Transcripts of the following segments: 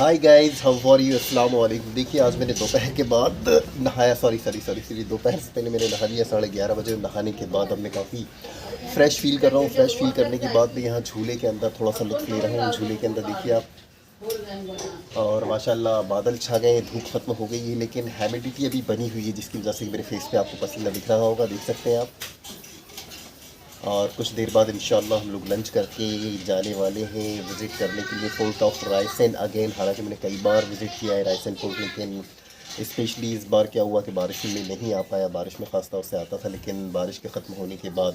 Hi guys, how are you? अस्सलाम वालेकुम। देखिए, आज मैंने दोपहर के बाद नहाया, सॉरी दोपहर से पहले मैंने नहा लिया 11:30 बजे। नहाने के बाद अब मैं काफ़ी फ़्रेश फील कर रहा हूँ। फ़्रेश फील करने के बाद मैं यहाँ झूले के अंदर थोड़ा सा लुत्फ़ ले रहा हूँ। झूले के अंदर देखिए आप, और माशाल्लाह बादल छा गए हैं, धूप ख़त्म हो गई है, लेकिन ह्यूमिडिटी अभी बनी हुई है, जिसकी वजह से मेरे फेस पे आपको पसीना दिख रहा होगा, देख सकते हैं आप। और कुछ देर बाद इंशाअल्लाह हम लोग लंच करके जाने वाले हैं विज़िट करने के लिए फोर्ट ऑफ रायसेन अगेन। हालांकि मैंने कई बार विज़िट किया है रायसेन फोर्ट, लेकिन स्पेशली इस बार क्या हुआ कि बारिश में नहीं आ पाया। बारिश में ख़ास तौर से आता था, लेकिन बारिश के ख़त्म होने के बाद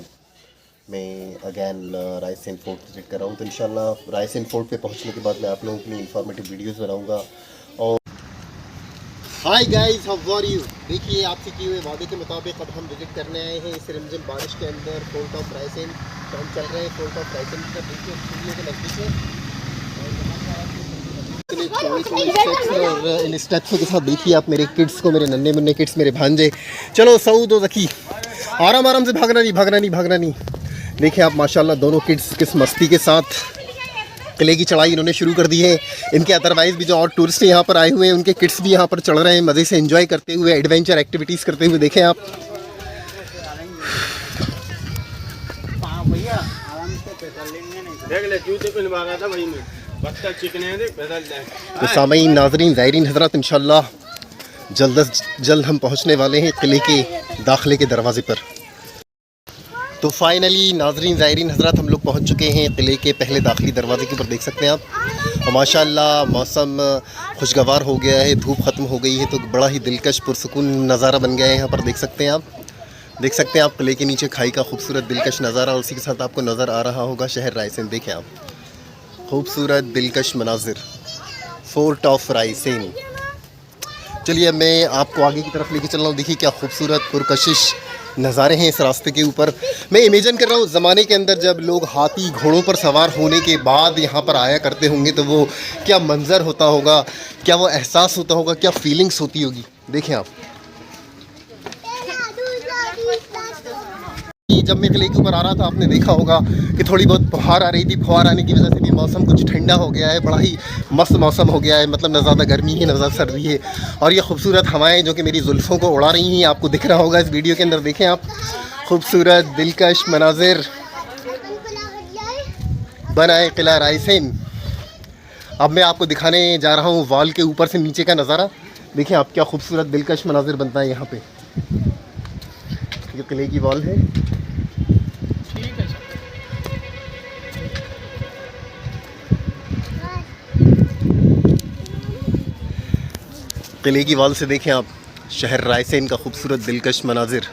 मैं अगेन रायसेन फोर्ट विज़िट कर रहा हूँ। तो इंशाअल्लाह रायसेन फोर्ट पे पहुँचने के बाद मैं आप लोगों के लिए इंफॉर्मेटिव वीडियोज़ बनाऊँगा। और hi guys, how are you? देखिए, आपसे किए हुए वादे के मुताबिक अब हम विज़िट करने आए हैं इस रिमझिम बारिश के अंदर फोर्ट ऑफ रायसेन। तो हम चल रहे हैं फोर्ट ऑफ रायसेन की तरफ। देखिए, स्टूडियो के नज़दीक है और इन स्टेप्स के साथ देखिए आप मेरे किड्स को, मेरे नन्हे मुन्ने किड्स, मेरे भांजे। चलो सऊद और ज़की, आराम आराम से, भागना नहीं। देखिए आप माशाल्लाह दोनों किड्स किस मस्ती के साथ किले की चढ़ाई इन्होंने शुरू कर दी है। इनके अदरवाइज़ भी जो और टूरिस्ट यहाँ पर आए हुए हैं, उनके किड्स भी यहाँ पर चढ़ रहे हैं, मज़े से एंजॉय करते हुए, एडवेंचर एक्टिविटीज़ करते हुए। देखें आप, तो सामईन, नाज़रीन, ज़ायरीन हज़रात, इंशाअल्लाह जल्द हम पहुँचने वाले हैं किले के दाखिले के दरवाज़े पर। तो फाइनली नाज़रीन, ज़ायरीन हज़रात, हम लोग पहुँच चुके हैं किले के पहले दाखिली दरवाज़े के ऊपर, देख सकते हैं आप। और माशाअल्लाह मौसम खुशगवार हो गया है, धूप ख़त्म हो गई है, तो बड़ा ही दिलकश पुरसुकून नज़ारा बन गया है यहाँ पर। देख सकते हैं आप किले के नीचे खाई का खूबसूरत दिलकश नज़ारा, और उसी के साथ आपको नज़र आ रहा होगा शहर रायसेन। देखें आप, खूबसूरत दिलकश मनाजिर, फोर्ट ऑफ रायसेन। चलिए अब मैं आपको आगे की तरफ लेके चल रहा हूँ। देखिए क्या खूबसूरत पुरकशिश नज़ारे हैं इस रास्ते के ऊपर। मैं इमेजिन कर रहा हूँ ज़माने के अंदर जब लोग हाथी घोड़ों पर सवार होने के बाद यहाँ पर आया करते होंगे, तो वो क्या मंज़र होता होगा, क्या वो एहसास होता होगा, क्या फीलिंग्स होती होगी। देखें आप, जब मैं किले के ऊपर आ रहा था, आपने देखा होगा कि थोड़ी बहुत फुहार आ रही थी। फुहार आने की वजह से भी मौसम कुछ ठंडा हो गया है, बड़ा ही मस्त मौसम हो गया है। मतलब न ज़्यादा गर्मी है, न ज़्यादा सर्दी है। और ये खूबसूरत हवाएं जो कि मेरी जुल्फ़ों को उड़ा रही हैं, आपको दिख रहा होगा इस वीडियो के अंदर। देखें आप, खूबसूरत दिलकश मनाजिर बनाए किला रायसेन। अब मैं आपको दिखाने जा रहा हूँ वॉल के ऊपर से नीचे का नज़ारा। देखें आप, क्या खूबसूरत दिलकश मनाजिर बनता है यहाँ पे। ये किले की वॉल है। किले की वॉल से देखें आप शहर रायसेन का खूबसूरत दिलकश मनाजिर।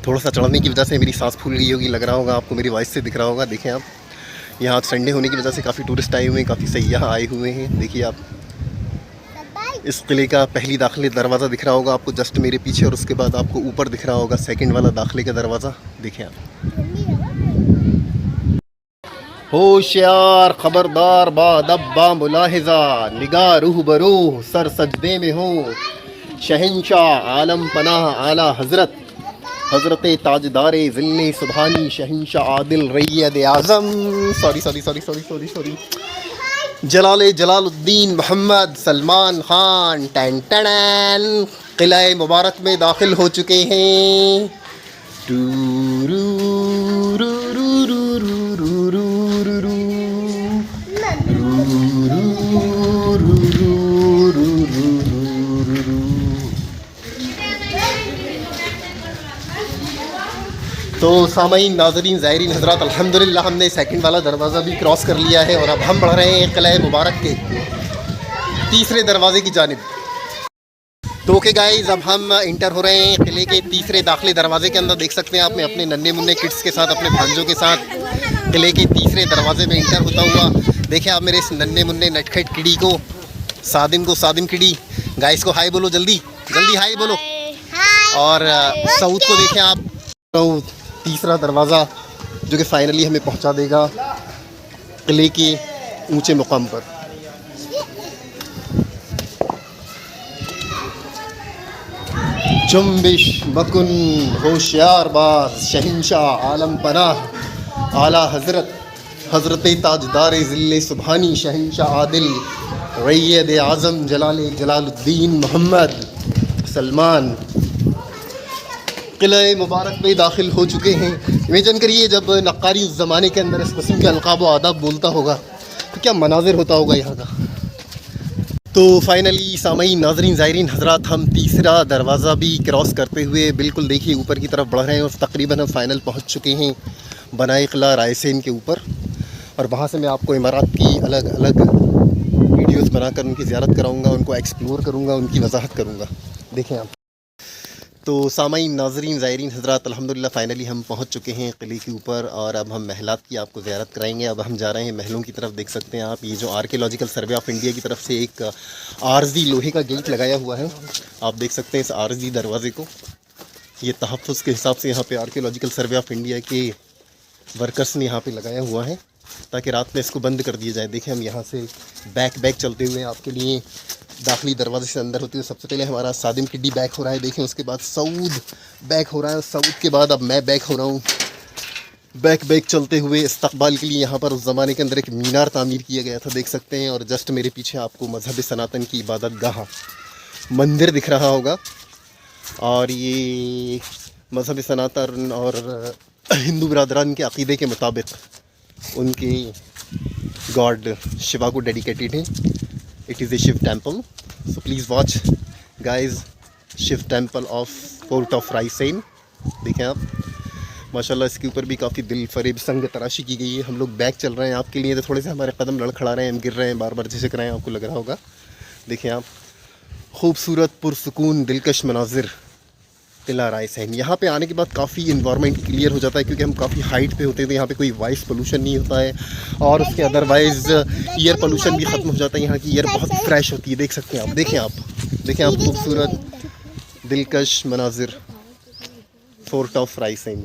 थोड़ा सा चढ़ने की वजह से मेरी सांस फूल गई होगी, लग रहा होगा आपको, मेरी वॉइस से दिख रहा होगा। देखें आप, यहाँ संडे होने की वजह से काफ़ी टूरिस्ट आए हुए हैं, काफ़ी सयाह आए हुए हैं। देखिए आप, इस किले का पहली दाखिले दरवाज़ा दिख रहा होगा आपको जस्ट मेरे पीछे, और उसके बाद आपको ऊपर दिख रहा होगा सेकंड वाला दाखिले का दरवाज़ा। देखें आप, होशियार, खबरदार, बादब्बा मुलाहिज़ा, निगाह रूह बरूह, सर सजदे में हो, शहंशाह आलम पनाह आला हज़रत ताजदार ज़िल्ले सुबहानी, शहंशाह आदिल रैयद आज़म, सॉरी, जलाले जलालुद्दीन मोहम्मद सलमान ख़ान टन टन किला मुबारक में दाखिल हो चुके हैं। तो सामईन, नाज़रीन, ज़ायरीन हज़रात, अल्हम्दुलिल्लाह हमने सेकंड वाला दरवाज़ा भी क्रॉस कर लिया है, और अब हम बढ़ रहे हैं किला मुबारक के तीसरे दरवाज़े की जानिब। तो ओके गाइस, अब हम इंटर हो रहे हैं किले के तीसरे दाखिले दरवाज़े के अंदर। देख सकते हैं आप, मैं अपने नन्हे मुन्ने किड्स के साथ, अपने भांजों के साथ किले के तीसरे दरवाज़े में इंटर होता हुआ। देखें आप मेरे इस नन्हे मुन्ने नटखट किड़ी को, सादिम किड़ी। गाइस को हाय बोलो, जल्दी हाय बोलो। और सऊद को देखें आप, तो तीसरा दरवाज़ा जो कि फ़ाइनली हमें पहुंचा देगा किले के ऊंचे मुकाम पर। जुम्बिश बकुन होशियार बाज, शहंशाह आलम पनाह, आला हज़रत ताजदार ज़िल्ले सुबहानी शहंशाह आदिल रैयद आज़म जलालुद्दीन मोहम्मद सलमान किला मुबारक में दाखिल हो चुके हैं। इमेजिन करिए जब नक्कारी उस ज़माने के अंदर इस किस्म के अलक़ाब व आदाब बोलता होगा तो क्या मनाजिर होता होगा यहाँ का। तो फाइनली सामईन नाज़रीन ज़ायरीन हज़रात, हम तीसरा दरवाज़ा भी क्रॉस करते हुए बिल्कुल देखिए ऊपर की तरफ बढ़ रहे हैं और तकरीबन हम फ़ाइनल पहुँच चुके हैं बनाए किला रायसेन के ऊपर। और वहाँ से मैं आपको इमारात की अलग अलग वीडियोस बनाकर उनकी ज़ियारत कराऊंगा, उनको एक्सप्लोर करूंगा, उनकी वजाहत करूंगा। देखें आप। तो सामईन नाज़रीन ज़ायरीन हज़रात, अल्हम्दुलिल्लाह फ़ाइनली हम पहुंच चुके हैं किले के ऊपर और अब हम महलात की आपको ज़ियारत कराएंगे। अब हम जा रहे हैं महलों की तरफ। देख सकते हैं आप, ये जो आर्कियोलॉजिकल सर्वे ऑफ इंडिया की तरफ से एक आरज़ी लोहे का गेट लगाया हुआ है, आप देख सकते हैं इस आरज़ी दरवाज़े को। ये तहफ़्फ़ुज़ के हिसाब से यहाँ पर आर्कियोलॉजिकल सर्वे ऑफ इंडिया के वर्कर्स ने यहाँ पर लगाया हुआ है ताकि रात में इसको बंद कर दिया जाए। देखें हम यहाँ से बैक चलते हुए आपके लिए दाखिली दरवाजे से अंदर होते हुए सबसे पहले हमारा सादिम किड्डी बैक हो रहा है। देखें उसके बाद सऊद बैक हो रहा है, सऊद के बाद अब मैं बैक हो रहा हूँ। बैक चलते हुए इस्तकबाल के लिए यहाँ पर उस ज़माने के अंदर एक मीनार तामीर किया गया था, देख सकते हैं। और जस्ट मेरे पीछे आपको मजहब सनातन की इबादत गाह मंदिर दिख रहा होगा। और ये मजहब सनातन और हिंदू बिरादरान के अक़ीदे के मुताबिक उनके गॉड शिवा को डेडिकेटेड है। It is a Shiv temple, so please watch guys Shiv temple of fort of Raisen. देखें आप, माशाल्लाह इसके ऊपर भी काफ़ी दिल फरेब संग तराशी की गई है। हम लोग बैक चल रहे हैं आपके लिए, तो थोड़े से हमारे कदम लड़खड़ा रहे हैं, हम गिर रहे हैं, बार बार झिझक रहे हैं, आपको लग रहा होगा। देखें आप, खूबसूरत पुरसुकून दिलकश मनाजिर किला रायसेन। यहाँ पे आने के बाद काफ़ी इन्वायरमेंट क्लियर हो जाता है क्योंकि हम काफ़ी हाइट पे होते हैं, तो यहाँ पे कोई वॉइस पोल्यूशन नहीं होता है और उसके अदरवाइज़ ईयर पोल्यूशन भी ख़त्म हो जाता है। यहाँ की ईयर बहुत फ्रेश होती है, देख सकते हैं आप। देखें आप खूबसूरत दिलकश मनाजिर फोर्ट ऑफ रायसेन।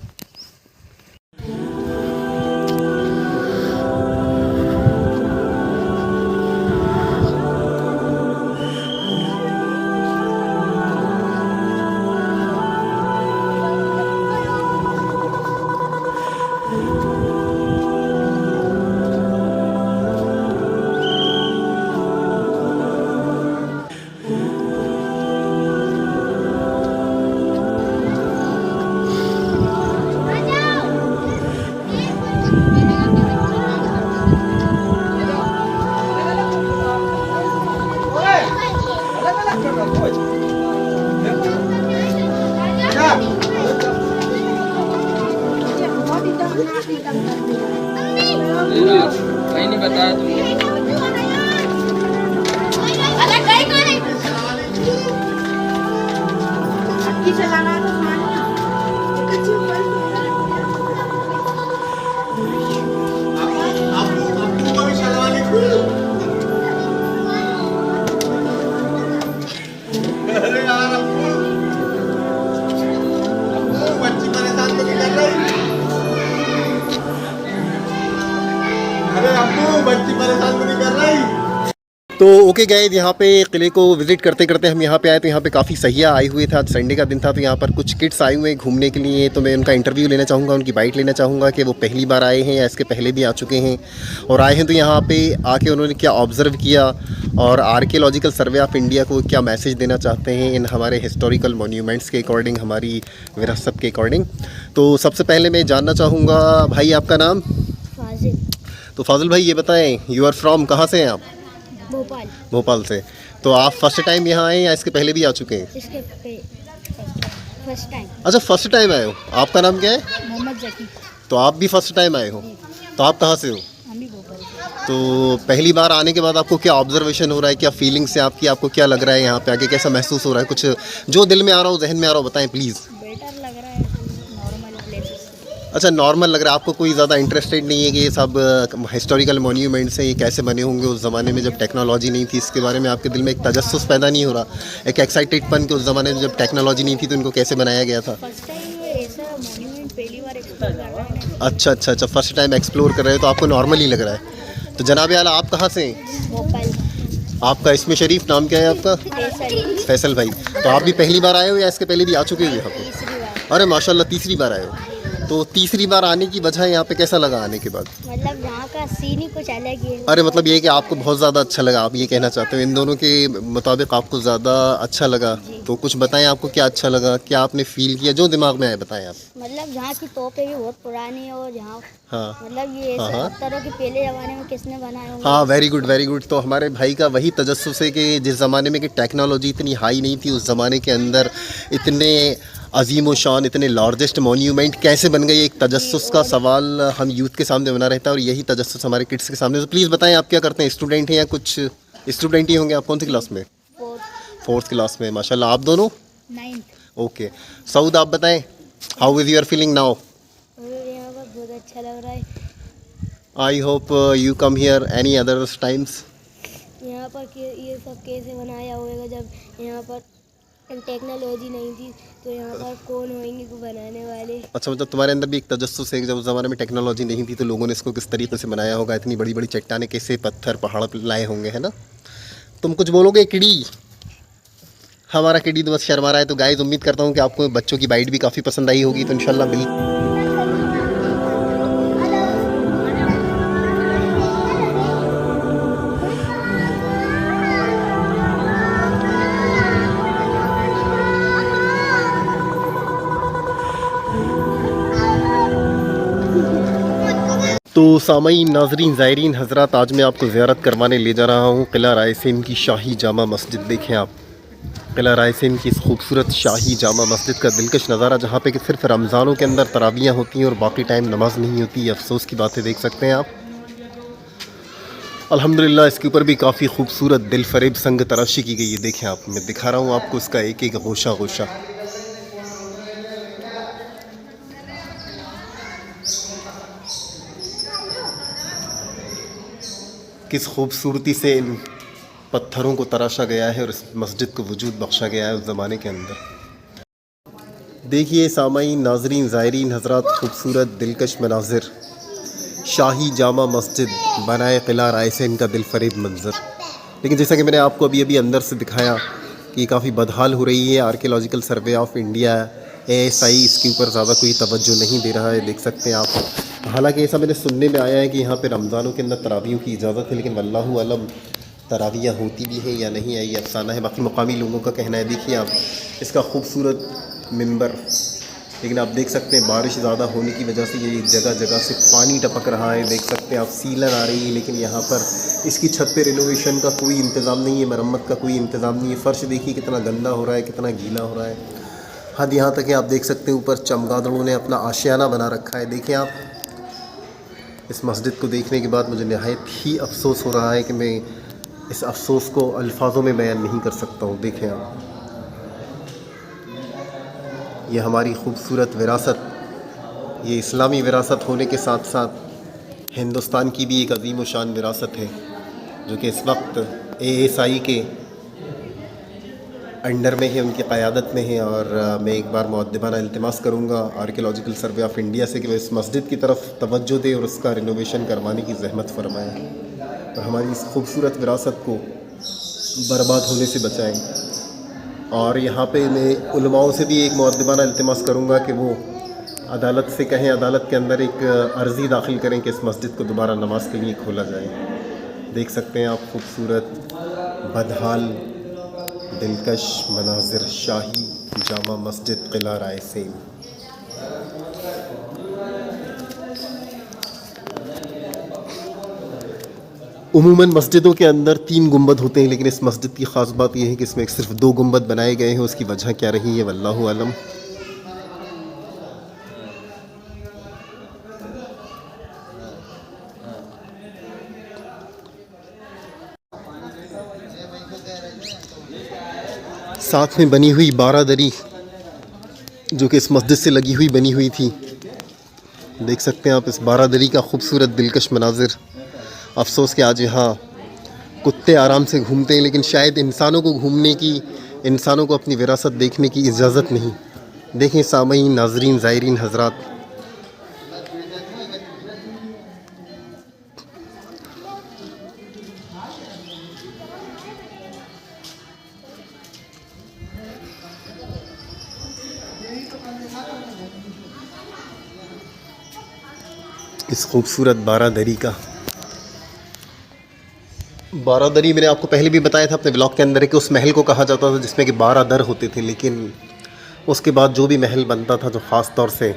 कहीं नहीं बताया तुमने। तो ओके गाइस, यहाँ पे किले को विज़िट करते करते हम यहाँ पे आए तो यहाँ पे काफ़ी सैयाह आए हुए थे। आज संडे का दिन था तो यहाँ पर कुछ किड्स आए हुए हैं घूमने के लिए। तो मैं उनका इंटरव्यू लेना चाहूँगा, उनकी बाइट लेना चाहूँगा कि वो पहली बार आए हैं या इसके पहले भी आ चुके हैं, और आए हैं तो यहाँ पे आके उन्होंने क्या ऑब्ज़र्व किया और आर्कियोलॉजिकल सर्वे ऑफ इंडिया को क्या मैसेज देना चाहते हैं इन हमारे हिस्टोरिकल मोन्यूमेंट्स के अकॉर्डिंग, हमारी विरासत के अकॉर्डिंग। तो सबसे पहले मैं जानना चाहूँगा भाई आपका नाम? फाजिल। तो फाजिल भाई ये बताएँ, यू आर फ्रॉम, कहाँ से हैं आप? भोपाल से। तो आप फर्स्ट टाइम यहाँ आए या इसके पहले भी आ चुके हैं? इसके फर्स्ट टाइम। अच्छा, फर्स्ट टाइम आए हो। आपका नाम क्या है? मोहम्मद जकी। तो आप भी फर्स्ट टाइम आए हो। तो आप कहाँ से हो? हम भी भोपाल से। तो पहली बार आने के बाद आपको क्या ऑब्जर्वेशन हो रहा है, क्या फीलिंग्स है आपकी, आपको क्या लग रहा है यहाँ पे आके, कैसा महसूस हो रहा है? कुछ जो दिल में आ रहा हो, जहन में आ रहा हो, बताएं प्लीज़। बेटर लग रहा है नॉर्मल प्लेसेस। अच्छा, नॉर्मल लग रहा है आपको, कोई ज़्यादा इंटरेस्टेड नहीं है कि ये सब हिस्टोरिकल मोन्यूमेंट्स हैं, ये कैसे बने होंगे उस ज़माने में जब टेक्नोलॉजी नहीं थी, इसके बारे में आपके दिल में एक तजस्सुस पैदा नहीं हो रहा, एक एक्साइटेडपन कि उस ज़माने में जब टेक्नोलॉजी नहीं थी तो इनको कैसे बनाया गया था? फर्स्ट टाइम ऐसा मॉन्यूमेंट पहली बार एक्सप्लोर कर रहा है। अच्छा, फर्स्ट टाइम एक्सप्लोर कर रहे हो तो आपको नॉर्मल ही लग रहा है। तो जनाब आला, आप कहाँ से हैं? भोपाल। आपका इसमें शरीफ नाम क्या है आपका? फैसल भाई। तो आप भी पहली बार आए हो या इसके पहले भी आ चुके हो यहाँ पे? तीसरी बार। अरे माशाल्लाह, तीसरी बार आए हो। तो तीसरी बार आने की वजह यहाँ पे कैसा लगा आने के बाद? मतलब यहाँ का सीन ही कुछ अलग ही है। अरे मतलब ये कि आपको बहुत ज़्यादा अच्छा लगा, आप ये कहना चाहते हो इन दोनों के मुताबिक आपको ज़्यादा अच्छा लगा। तो कुछ बताएं आपको क्या अच्छा लगा, क्या आपने फील किया, जो दिमाग में आए बताएं आप। मतलब यहाँ की तोपें भी बहुत पुरानी है और यहाँ हाँ मतलब ये हाँ। पत्थरों के पहले ज़माने में किसने बनाए होंगे। हाँ वेरी गुड वेरी गुड। तो हमारे भाई का वही तजस्सुस है कि जिस ज़माने में कि टेक्नोलॉजी इतनी हाई नहीं थी, उस ज़माने के अंदर इतने अजीम व शान, इतने लार्जेस्ट मोन्यूमेंट कैसे बन गए, एक तजस्सुस का सवाल हम यूथ के सामने बना रहता है और यही तजस्सुस हमारे किड्स के सामने। तो प्लीज़ बताएं आप क्या करते हैं, स्टूडेंट हैं या कुछ स्टूडेंट ही होंगे? आप कौन सी क्लास में? फोर्थ क्लास में, माशाल्लाह। आप दोनों? 9th। ओके। सऊद आप बताएं, how is you're feeling now? यहाँ पर बहुत अच्छा लग रहा है। I hope you come here any other times. यहाँ पर ये सब कैसे बनाया होगा जब यहाँ पर टेक्नोलॉजी नहीं थी, तो यहाँ पर कौन होंगे को बनाने वाले। अच्छा, मतलब तुम्हारे अंदर भी एक तजस्सुस है कि जब उस ज़माने में टेक्नोलॉजी नहीं थी तो लोगों ने इसको किस तरीके से बनाया होगा, इतनी बड़ी बड़ी चट्टाने कैसे पत्थर पहाड़ पर लाए होंगे, है ना? तुम कुछ बोलोगे? किडी, हमारा किडी तो बस शर्मा रहा है। तो गाइस उम्मीद करता हूँ कि आपको बच्चों की बाइट भी काफ़ी पसंद आई होगी, तो इंशाल्लाह बिल्कुल। तो सामईन, नाजरीन, ज़ायरीन हज़रात, आज मैं आपको ज़ियारत करवाने ले जा रहा हूँ किला रायसेन की शाही जामा मस्जिद। देखें आप किला रायसेन की इस खूबसूरत शाही जामा मस्जिद का दिलकश नज़ारा, जहाँ पे कि सिर्फ रमज़ानों के अंदर तरावियाँ होती हैं और बाकी टाइम नमाज नहीं होती। ये अफसोस की बातें देख सकते हैं आप। अल्हम्दुलिल्लाह इसके ऊपर भी काफ़ी खूबसूरत दिल फरेब संग तराशी की गई है। देखें आप, मैं दिखा रहा हूँ आपको इसका एक एक गोशा गोशा। किस खूबसूरती से इन पत्थरों को तराशा गया है और इस मस्जिद को वजूद बख्शा गया है उस ज़माने के अंदर। देखिए सामाईन, नाजरीन, ज़ायरीन हज़रात, खूबसूरत दिलकश मनाजिर, शाही जामा मस्जिद बनाए किला रायसेन का दिल फरेब मंज़र। लेकिन जैसा कि मैंने आपको अभी अभी अंदर से दिखाया कि काफ़ी बदहाल हो रही है। Archaeological survey of India ASI इसके ऊपर ज़्यादा कोई तवज्जो नहीं दे रहा है, देख सकते हैं आप। हालांकि ऐसा मैंने सुनने में आया है कि यहाँ पे रमज़ानों के अंदर तरावियों की इजाज़त है, लेकिन वल्लाहु अलम तरावियाँ होती भी हैं या नहीं है, ये अफसाना है। बाकी मुकामी लोगों का कहना है। देखिए आप इसका खूबसूरत मिंबर, लेकिन आप देख सकते हैं बारिश ज़्यादा होने की वजह से ये जगह जगह से पानी टपक रहा है। देख सकते हैं आप सीलन आ रही है, लेकिन यहाँ पर इसकी छत पे रिनोवेशन का कोई इंतज़ाम नहीं है, मरम्मत का कोई इंतज़ाम नहीं है। फ़र्श देखिए कितना गंदा हो रहा है, कितना गीला हो रहा है। हद यहाँ तक कि आप देख सकते हैं ऊपर चमगादड़ों ने अपना आशियाना बना रखा है। देखिए आप, इस मस्जिद को देखने के बाद मुझे नहायत ही अफसोस हो रहा है कि मैं इस अफसोस को अल्फाजों में बयान नहीं कर सकता हूँ। देखें आप, ये हमारी खूबसूरत विरासत, ये इस्लामी विरासत होने के साथ साथ हिंदुस्तान की भी एक अजीम व शान विरासत है, जो कि इस वक्त ASI के अंडर में है, उनकी क़यादत में है। और मैं एक बार मुअद्दिबाना इल्तिमास करूँगा आर्कियोलॉजिकल सर्वे ऑफ इंडिया से कि वो इस मस्जिद की तरफ तवज्जो दे और उसका रिनोवेशन करवाने की ज़हमत फरमाएँ और हमारी इस खूबसूरत विरासत को बर्बाद होने से बचाएँ। और यहाँ पे मैं उलमाओं से भी एक मुअद्दिबाना इल्तिमास करूँगा कि वो अदालत से कहें, अदालत के अंदर एक अर्ज़ी दाखिल करें कि इस मस्जिद को दोबारा नमाज के लिए खोला जाए। देख सकते हैं आप खूबसूरत बदहाल दिलकश मनाजिर शाही जामा मस्जिद किला रायसेन। उमूमन मस्जिदों के अंदर 3 गुंबद होते हैं, लेकिन इस मस्जिद की ख़ास बात यह है कि इसमें सिर्फ 2 गुंबद बनाए गए हैं। उसकी वजह क्या रही है वल्लाहु आलम। साथ में बनी हुई बारादरी जो कि इस मस्जिद से लगी हुई बनी हुई थी, देख सकते हैं आप इस बारादरी का खूबसूरत दिलकश मनाजिर। अफसोस कि आज यहाँ कुत्ते आराम से घूमते हैं, लेकिन शायद इंसानों को घूमने की, इंसानों को अपनी विरासत देखने की इजाज़त नहीं। देखें सामईन, नाजरीन, ज़ायरीन हज़रात, इस खूबसूरत बारादरी का। बारादरी मैंने आपको पहले भी बताया था अपने ब्लॉग के अंदर कि उस महल को कहा जाता था जिसमें कि 12 दर होते थे, लेकिन उसके बाद जो भी महल बनता था जो ख़ास तौर से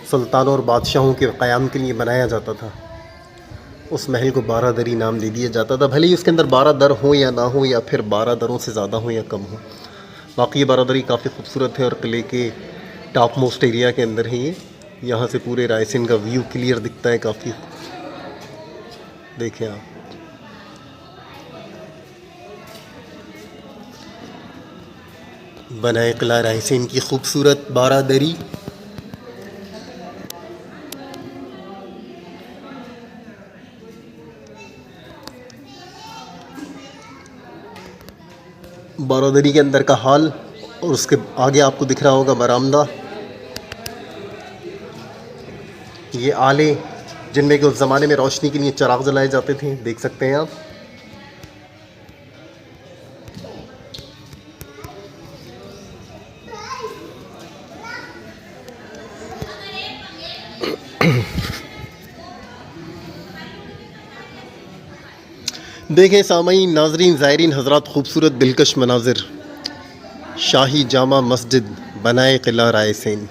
सुल्तानों और बादशाहों के क़याम के लिए बनाया जाता था, उस महल को बारादरी नाम दे दिया जाता था। भले ही उसके अंदर 12 दर हो या ना हो, या फिर 12 दरों से ज़्यादा हो या कम हो। बाकी ये बारादरी काफ़ी खूबसूरत है और किले के टॉप मोस्ट एरिया के अंदर है ये। यहाँ से पूरे रायसेन का व्यू क्लियर दिखता है काफ़ी। देखें आप, बनाए किला रायसेन की खूबसूरत बारादरी। बारादरी के अंदर का हाल, और उसके आगे आपको दिख रहा होगा बरामदा। ये आले जिनमें कि उस ज़माने में रोशनी के लिए चिराग जलाए जाते थे, देख सकते हैं आप। देखें सामईन, नाजरीन, ज़ायरीन हज़रात, खूबसूरत दिलकश मनाजिर शाही जामा मस्जिद बनाए किला रायसेन।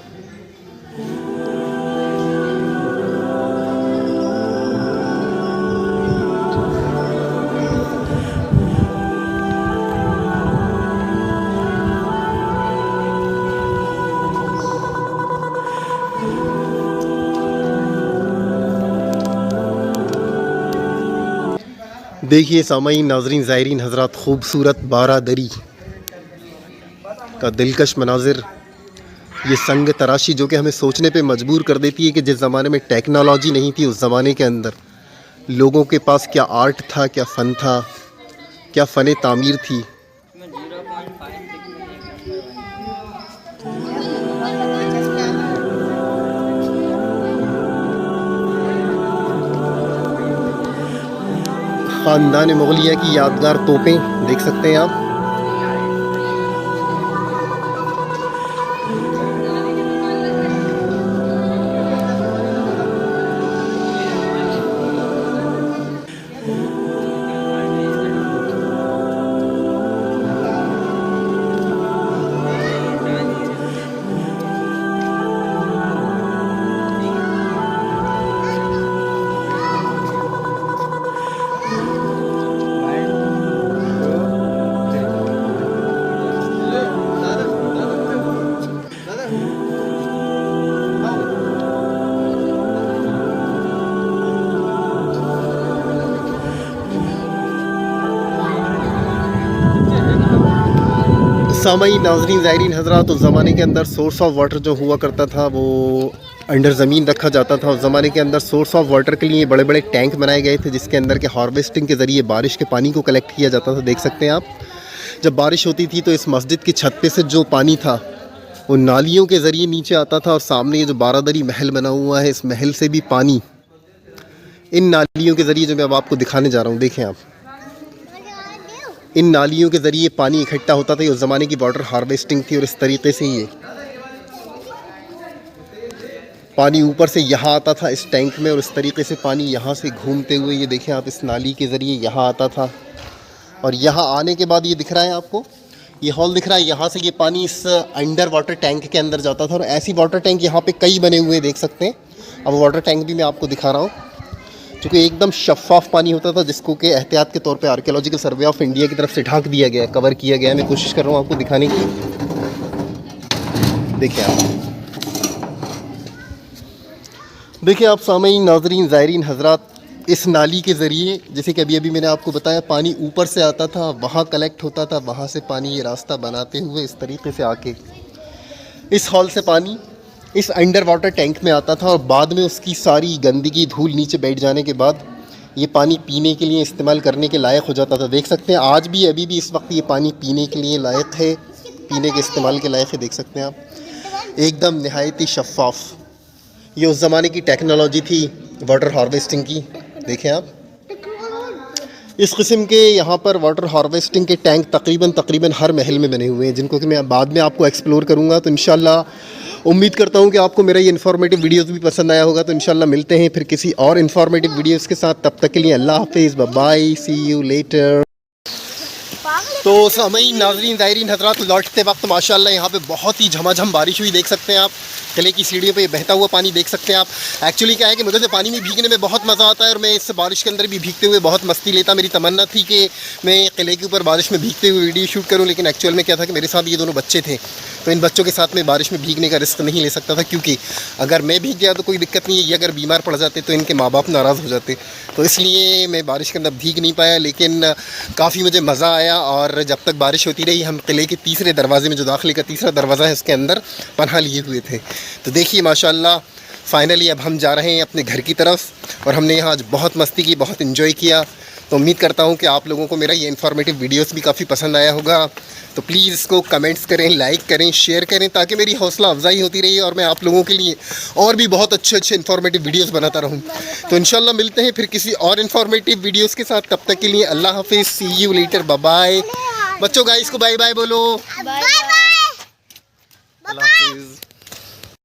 देखिए सामईन, नाजरीन, ज़ायरीन हज़रात, खूबसूरत बारादरी का दिलकश मनाजिर। ये संग तराशी जो कि हमें सोचने पे मजबूर कर देती है कि जिस ज़माने में टेक्नोलॉजी नहीं थी, उस ज़माने के अंदर लोगों के पास क्या आर्ट था, क्या फ़न था, क्या फ़न तामीर थी। ख़ानदान मुग़लिया की यादगार तोपें देख सकते हैं आप। सामईन, नाज़रीन, ज़ायरीन हज़रात, उस ज़माने के अंदर सोर्स ऑफ वाटर जो हुआ करता था वो अंडर ज़मीन रखा जाता था। उस ज़माने के अंदर सोर्स ऑफ वाटर के लिए बड़े बड़े टैंक बनाए गए थे, जिसके अंदर के हार्वेस्टिंग के ज़रिए बारिश के पानी को कलेक्ट किया जाता था। देख सकते हैं आप, जब बारिश होती थी तो इस मस्जिद की छत पे से जो पानी था वो नालियों के ज़रिए नीचे आता था, और सामने ये जो बारादरी महल बना हुआ है, इस महल से भी पानी इन नालियों के ज़रिए, जो मैं अब आपको दिखाने जा रहा हूँ, देखें आप, इन नालियों के ज़रिए पानी इकट्ठा होता था। ये उस ज़माने की वाटर हार्वेस्टिंग थी, और इस तरीके से ये पानी ऊपर से यहाँ आता था इस टैंक में, और इस तरीके से पानी यहाँ से घूमते हुए, ये देखें आप, इस नाली के ज़रिए यहाँ आता था। और यहाँ आने के बाद ये दिख रहा है आपको, ये हॉल दिख रहा है, यहाँ से ये पानी इस अंडर वाटर टैंक के अंदर जाता था। और ऐसी वाटर टैंक यहाँ पे कई बने हुए देख सकते हैं। अब वाटर टैंक भी मैं आपको दिखा रहा हूँ, चूँकि एकदम शफाफ पानी होता था, जिसको कि एहतियात के तौर पे आर्कियोलॉजिकल सर्वे ऑफ इंडिया की तरफ से ढक दिया गया है, कवर किया गया है। मैं कोशिश कर रहा हूँ आपको दिखाने की। देखिए आप सामईन, नाज़रीन, ज़ायरीन हज़रात, इस नाली के ज़रिए, जैसे कि अभी अभी मैंने आपको बताया, पानी ऊपर से आता था, वहाँ कलेक्ट होता था, वहाँ से पानी ये रास्ता बनाते हुए इस तरीके से आके इस हॉल से पानी इस अंडर वाटर टैंक में आता था। और बाद में उसकी सारी गंदगी, धूल नीचे बैठ जाने के बाद ये पानी पीने के लिए इस्तेमाल करने के लायक हो जाता था। देख सकते हैं आज भी, अभी भी इस वक्त ये पानी पीने के लिए लायक है, पीने के इस्तेमाल के लायक है। देख सकते हैं आप, एकदम नहायत ही शफाफ। ये उस ज़माने की टेक्नोलॉजी थी वाटर हार्वेस्टिंग की। देखें आप, इस किस्म के यहाँ पर वाटर हार्वेस्टिंग के टैंक तकरीबन हर महल में बने हुए हैं, जिनको कि मैं बाद में आपको एक्सप्लोर करूँगा। तो इंशाल्लाह उम्मीद करता हूँ कि आपको मेरा ये इन्फॉर्मेटिव वीडियोस भी पसंद आया होगा। तो इंशाल्लाह मिलते हैं फिर किसी और इन्फॉर्मेटिव वीडियोस के साथ। तब तक के लिए अल्लाह हाफिज़, bye bye, see you later. तो सामईन, नाज़रीन, ज़ायरीन हज़रात, लौटते वक्त माशाल्लाह यहाँ पे बहुत ही झमाझम बारिश हुई, देख सकते हैं आप। किले की सीढ़ियों पे बहता हुआ पानी देख सकते हैं आप। एक्चुअली क्या है कि मुझे तो पानी में भीगने में बहुत मज़ा आता है और मैं इस बारिश के अंदर भी भीगते हुए बहुत मस्ती लेता। मेरी तमन्ना थी कि मैं किले के ऊपर बारिश में भीगते हुए वीडियो शूट करूँ, लेकिन एक्चुअल में क्या था कि मेरे साथ ये दोनों बच्चे थे, तो इन बच्चों के साथ मैं बारिश में भीगने का रिस्क नहीं ले सकता था, क्योंकि अगर मैं भीग गया तो कोई दिक्कत नहीं है, ये अगर बीमार पड़ जाते तो इनके माँ बाप नाराज़ हो जाते। तो इसलिए मैं बारिश के अंदर भीग नहीं पाया, लेकिन काफ़ी मुझे मज़ा आया। और जब तक बारिश होती रही, हम किले के तीसरे दरवाजे में, जो दाखिले का तीसरा दरवाज़ा है, उसके अंदर पनाह लिए हुए थे। तो देखिए माशाल्लाह, फ़ाइनली अब हम जा रहे हैं अपने घर की तरफ, और हमने यहाँ आज बहुत मस्ती की, बहुत इन्जॉय किया। तो उम्मीद करता हूँ कि आप लोगों को मेरा ये इन्फॉर्मेटिव वीडियोस भी काफ़ी पसंद आया होगा। तो प्लीज़ इसको कमेंट्स करें, लाइक करें, शेयर करें, ताकि मेरी हौसला अफजाई होती रही और मैं आप लोगों के लिए और भी बहुत अच्छे अच्छे इन्फॉर्मेटिव वीडियोस बनाता रहूँ। तो इंशाल्लाह मिलते हैं फिर किसी और इन्फॉर्मेटिव वीडियोस के साथ। तब तक के लिए अल्लाह हाफिज़, see you later, bye bye. बच्चों गाइस को बाय बाय बोलो। Bye bye. अल्लाह हाफिज़।